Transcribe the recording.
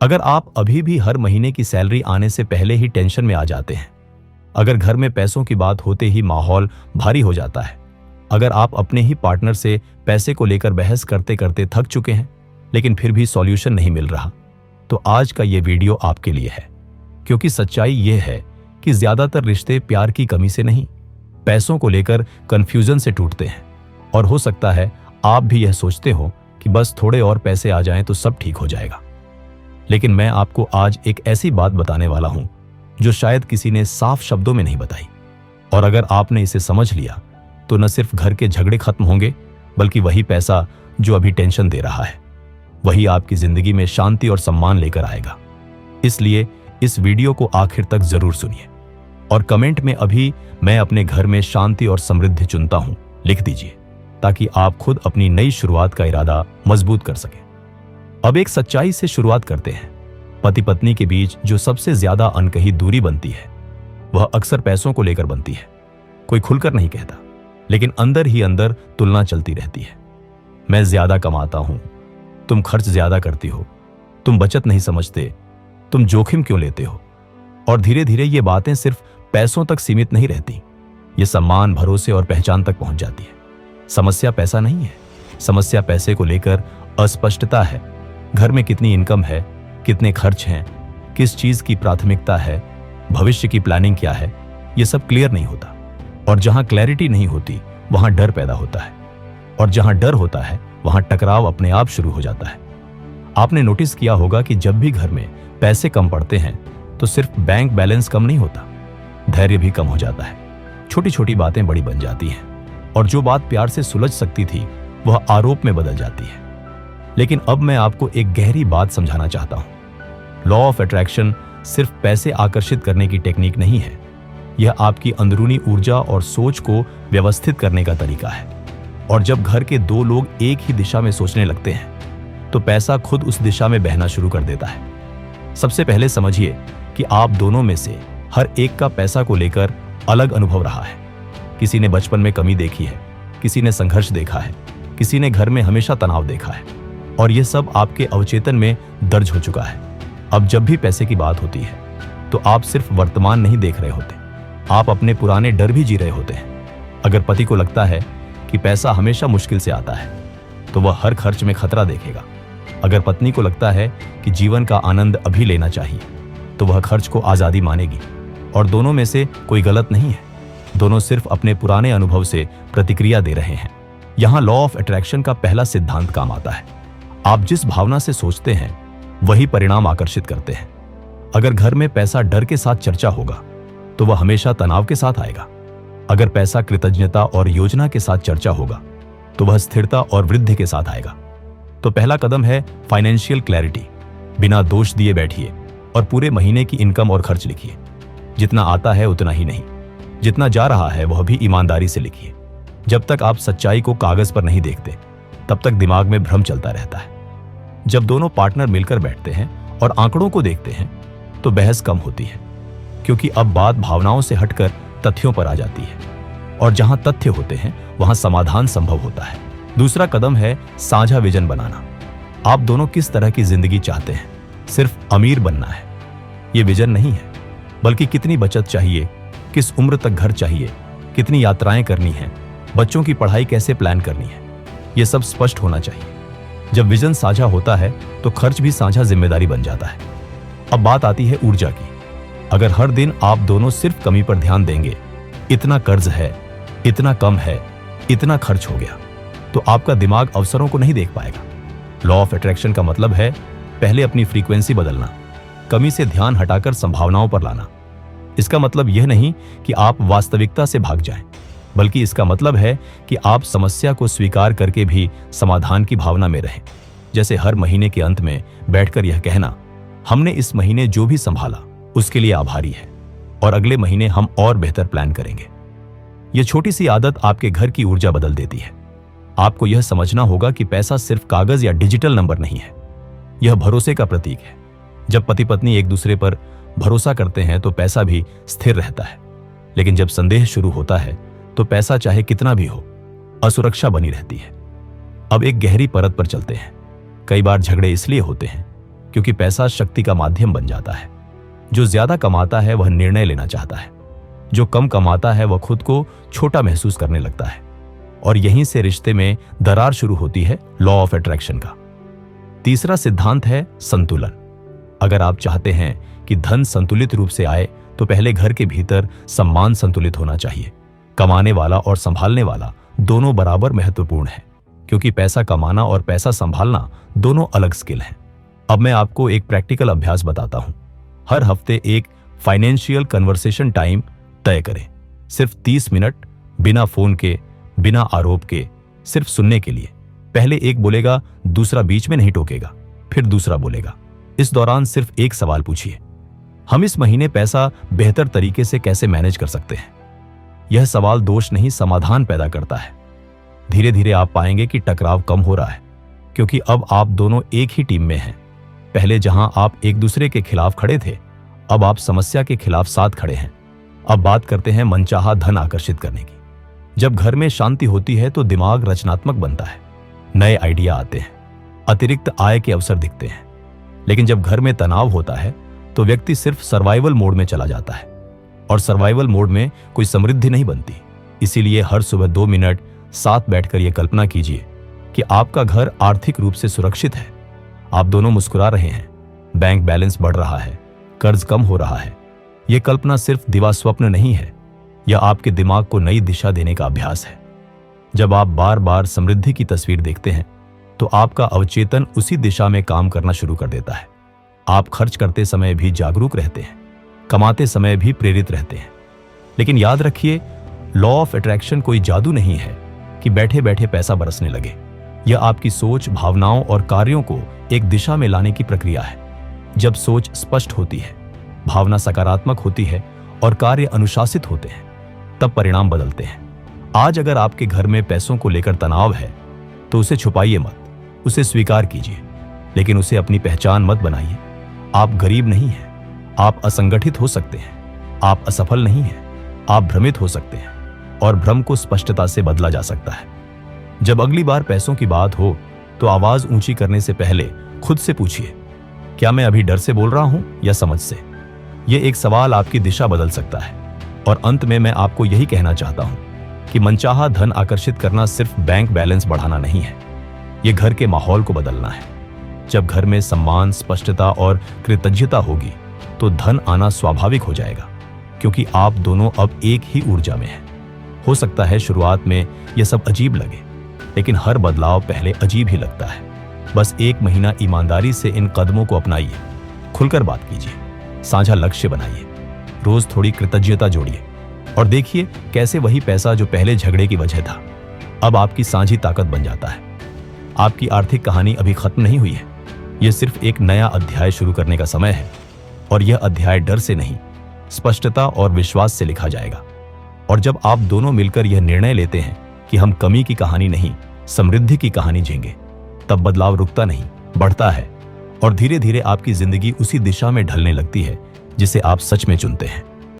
अगर आप अभी भी हर महीने की सैलरी आने से पहले ही टेंशन में आ जाते हैं, अगर घर में पैसों की बात होते ही माहौल भारी हो जाता है, अगर आप अपने ही पार्टनर से पैसे को लेकर बहस करते करते थक चुके हैं लेकिन फिर भी सॉल्यूशन नहीं मिल रहा, तो आज का ये वीडियो आपके लिए है। क्योंकि सच्चाई ये है कि ज्यादातर रिश्ते प्यार की कमी से नहीं, पैसों को लेकर कंफ्यूजन से टूटते हैं। और हो सकता है आप भी यह सोचते हो कि बस थोड़े और पैसे आ जाएं तो सब ठीक हो जाएगा। लेकिन मैं आपको आज एक ऐसी बात बताने वाला हूं जो शायद किसी ने साफ शब्दों में नहीं बताई। और अगर आपने इसे समझ लिया तो न सिर्फ घर के झगड़े खत्म होंगे, बल्कि वही पैसा जो अभी टेंशन दे रहा है, वही आपकी जिंदगी में शांति और सम्मान लेकर आएगा। इसलिए इस वीडियो को आखिर तक जरूर सुनिए और कमेंट में अभी मैं अपने घर में शांति और समृद्धि चुनता हूं लिख दीजिए, ताकि आप खुद अपनी नई शुरुआत का इरादा मजबूत कर सकें। अब एक सच्चाई से शुरुआत करते हैं। पति पत्नी के बीच जो सबसे ज्यादा अनकही दूरी बनती है वह अक्सर पैसों को लेकर बनती है। कोई खुलकर नहीं कहता, लेकिन अंदर ही अंदर तुलना चलती रहती है। मैं ज्यादा कमाता हूं, तुम खर्च ज्यादा करती हो, तुम बचत नहीं समझते, तुम जोखिम क्यों लेते हो। और धीरे धीरे ये बातें सिर्फ पैसों तक सीमित नहीं रहती, ये सम्मान, भरोसे और पहचान तक पहुंच जाती है। समस्या पैसा नहीं है, समस्या पैसे को लेकर अस्पष्टता है। घर में कितनी इनकम है, कितने खर्च हैं, किस चीज की प्राथमिकता है, भविष्य की प्लानिंग क्या है, ये सब क्लियर नहीं होता। और जहां क्लैरिटी नहीं होती वहां डर पैदा होता है, और जहां डर होता है वहां टकराव अपने आप शुरू हो जाता है। आपने नोटिस किया होगा कि जब भी घर में पैसे कम पड़ते हैं तो सिर्फ बैंक बैलेंस कम नहीं होता, धैर्य भी कम हो जाता है। छोटी छोटी बातें बड़ी बन जाती हैं, और जो बात प्यार से सुलझ सकती थी वह आरोप में बदल जाती है। लेकिन अब मैं आपको एक गहरी बात समझाना चाहता हूं। लॉ ऑफ अट्रैक्शन सिर्फ पैसे आकर्षित करने की टेक्निक नहीं है, यह आपकी अंदरूनी ऊर्जा और सोच को व्यवस्थित करने का तरीका है। और जब घर के दो लोग एक ही दिशा में सोचने लगते हैं तो पैसा खुद उस दिशा में बहना शुरू कर देता है। सबसे पहले समझिए कि आप दोनों में से हर एक का पैसा को लेकर अलग अनुभव रहा है। किसी ने बचपन में कमी देखी है, किसी ने संघर्ष देखा है, किसी ने घर में हमेशा तनाव देखा है, और यह सब आपके अवचेतन में दर्ज हो चुका है। अब जब भी पैसे की बात होती है तो आप सिर्फ वर्तमान नहीं देख रहे होते, आप अपने पुराने डर भी जी रहे होते हैं। अगर पति को लगता है कि पैसा हमेशा मुश्किल से आता है तो वह हर खर्च में खतरा देखेगा। अगर पत्नी को लगता है कि जीवन का आनंद अभी लेना चाहिए तो वह खर्च को आजादी मानेगी। और दोनों में से कोई गलत नहीं है, दोनों सिर्फ अपने पुराने अनुभव से प्रतिक्रिया दे रहे हैं। यहां लॉ ऑफ अट्रैक्शन का पहला सिद्धांत काम आता है। आप जिस भावना से सोचते हैं वही परिणाम आकर्षित करते हैं। अगर घर में पैसा डर के साथ चर्चा होगा तो वह हमेशा तनाव के साथ आएगा। अगर पैसा कृतज्ञता और योजना के साथ चर्चा होगा तो वह स्थिरता और वृद्धि के साथ आएगा। तो पहला कदम है फाइनेंशियल क्लैरिटी। बिना दोष दिए बैठिए और पूरे महीने की इनकम और खर्च लिखिए। जितना आता है उतना ही नहीं, जितना जा रहा है वह भी ईमानदारी से लिखिए। जब तक आप सच्चाई को कागज पर नहीं देखते तब तक दिमाग में भ्रम चलता रहता है। जब दोनों पार्टनर मिलकर बैठते हैं और आंकड़ों को देखते हैं तो बहस कम होती है, क्योंकि अब बात भावनाओं से हटकर तथ्यों पर आ जाती है। और जहां तथ्य होते हैं वहां समाधान संभव होता है। दूसरा कदम है साझा विजन बनाना। आप दोनों किस तरह की जिंदगी चाहते हैं? सिर्फ अमीर बनना है ये विजन नहीं है, बल्कि कितनी बचत चाहिए, किस उम्र तक घर चाहिए, कितनी यात्राएं करनी है, बच्चों की पढ़ाई कैसे प्लान करनी है, यह सब स्पष्ट होना चाहिए। जब विजन साझा होता है तो खर्च भी साझा जिम्मेदारी बन जाता है। अब बात आती है ऊर्जा की। अगर हर दिन आप दोनों सिर्फ कमी पर ध्यान देंगे, इतना कर्ज है, इतना कम है, इतना खर्च हो गया, तो आपका दिमाग अवसरों को नहीं देख पाएगा। लॉ ऑफ अट्रैक्शन का मतलब है पहले अपनी फ्रीक्वेंसी बदलना, कमी से ध्यान हटाकर संभावनाओं पर लाना। इसका मतलब यह नहीं कि आप वास्तविकता से भाग जाएं, बल्कि इसका मतलब है कि आप समस्या को स्वीकार करके भी समाधान की भावना में रहें। जैसे हर महीने के अंत में बैठकर यह कहना, हमने इस महीने जो भी संभाला उसके लिए आभारी है, और अगले महीने हम और बेहतर प्लान करेंगे। यह छोटी सी आदत आपके घर की ऊर्जा बदल देती है। आपको यह समझना होगा कि पैसा सिर्फ कागज या डिजिटल नंबर नहीं है, यह भरोसे का प्रतीक है। जब पति पत्नी एक दूसरे पर भरोसा करते हैं तो पैसा भी स्थिर रहता है, लेकिन जब संदेह शुरू होता है तो पैसा चाहे कितना भी हो, असुरक्षा बनी रहती है। अब एक गहरी परत पर चलते हैं। कई बार झगड़े इसलिए होते हैं क्योंकि पैसा शक्ति का माध्यम बन जाता है। जो ज्यादा कमाता है वह निर्णय लेना चाहता है, जो कम कमाता है वह खुद को छोटा महसूस करने लगता है, और यहीं से रिश्ते में दरार शुरू होती है लॉ ऑफ अट्रैक्शन का। तीसरा सिद्धांत है संतुलन। अगर आप चाहते हैं कि धन संतुलित रूप से आए तो पहले घर के भीतर सम्मान संतुलित होना चाहिए। कमाने वाला और संभालने वाला दोनों बराबर महत्वपूर्ण है, क्योंकि पैसा कमाना और पैसा संभालना दोनों अलग स्किल हैं। अब मैं आपको एक प्रैक्टिकल अभ्यास बताता हूं। हर हफ्ते एक फाइनेंशियल कन्वर्सेशन टाइम तय करें, सिर्फ 30 मिनट, बिना फोन के, बिना आरोप के, सिर्फ सुनने के लिए। पहले एक बोलेगा, दूसरा बीच में नहीं टोकेगा, फिर दूसरा बोलेगा। इस दौरान सिर्फ एक सवाल पूछिए, हम इस महीने पैसा बेहतर तरीके से कैसे मैनेज कर सकते हैं? यह सवाल दोष नहीं, समाधान पैदा करता है। धीरे धीरे आप पाएंगे कि टकराव कम हो रहा है, क्योंकि अब आप दोनों एक ही टीम में हैं। पहले जहां आप एक दूसरे के खिलाफ खड़े थे, अब आप समस्या के खिलाफ साथ खड़े हैं। अब बात करते हैं मनचाहा धन आकर्षित करने की। जब घर में शांति होती है तो दिमाग रचनात्मक बनता है, नए आइडिया आते हैं, अतिरिक्त आय के अवसर दिखते हैं। लेकिन जब घर में तनाव होता है तो व्यक्ति सिर्फ सर्वाइवल मोड में चला जाता है, और सर्वाइवल मोड में कोई समृद्धि नहीं बनती। इसीलिए हर सुबह 2 मिनट साथ बैठकर यह कल्पना कीजिए कि आपका घर आर्थिक रूप से सुरक्षित है, आप दोनों मुस्कुरा रहे हैं, बैंक बैलेंस बढ़ रहा है, कर्ज कम हो रहा है। यह कल्पना सिर्फ दिवा स्वप्न नहीं है, यह आपके दिमाग को नई दिशा देने का अभ्यास है। जब आप बार बार समृद्धि की तस्वीर देखते हैं तो आपका अवचेतन उसी दिशा में काम करना शुरू कर देता है। आप खर्च करते समय भी जागरूक रहते हैं, कमाते समय भी प्रेरित रहते हैं। लेकिन याद रखिए, लॉ ऑफ अट्रैक्शन कोई जादू नहीं है कि बैठे बैठे पैसा बरसने लगे। यह आपकी सोच, भावनाओं और कार्यों को एक दिशा में लाने की प्रक्रिया है। जब सोच स्पष्ट होती है, भावना सकारात्मक होती है और कार्य अनुशासित होते हैं, तब परिणाम बदलते हैं। आज अगर आपके घर में पैसों को लेकर तनाव है तो उसे छुपाइए मत, उसे स्वीकार कीजिए, लेकिन उसे अपनी पहचान मत बनाइए। आप गरीब नहीं हैं, आप असंगठित हो सकते हैं, आप असफल नहीं हैं, आप भ्रमित हो सकते हैं, और भ्रम को स्पष्टता से बदला जा सकता है। जब अगली बार पैसों की बात हो तो आवाज ऊंची करने से पहले खुद से पूछिए, क्या मैं अभी डर से बोल रहा हूं या समझ से? यह एक सवाल आपकी दिशा बदल सकता है। और अंत में मैं आपको यही कहना चाहता हूं कि मनचाहा धन आकर्षित करना सिर्फ बैंक बैलेंस बढ़ाना नहीं है, यह घर के माहौल को बदलना है। जब घर में सम्मान, स्पष्टता और कृतज्ञता होगी तो धन आना स्वाभाविक हो जाएगा, क्योंकि आप दोनों अब एक ही ऊर्जा में हैं। हो सकता है शुरुआत में यह सब अजीब लगे, लेकिन हर बदलाव पहले अजीब ही लगता है। बस 1 महीना ईमानदारी से इन कदमों को अपनाइए, खुलकर बात कीजिए, साझा लक्ष्य बनाइए, रोज थोड़ी कृतज्ञता जोड़िए, और देखिए कैसे वही पैसा जो पहले झगड़े की वजह था, अब आपकी साझी ताकत बन जाता है। आपकी आर्थिक कहानी अभी खत्म नहीं हुई है, यह सिर्फ एक नया अध्याय शुरू करने का समय है, और यह अध्याय डर से नहीं, स्पष्टता और विश्वास से लिखा जाएगा। और जब आप दोनों मिलकर यह निर्णय लेते हैं कि हम कमी की कहानी नहीं, समृद्धि की कहानी जीएंगे, तब बदलाव रुकता नहीं, बढ़ता है, और धीरे धीरे आपकी जिंदगी उसी दिशा में ढलने लगती है जिसे आप सच में चुनते हैं।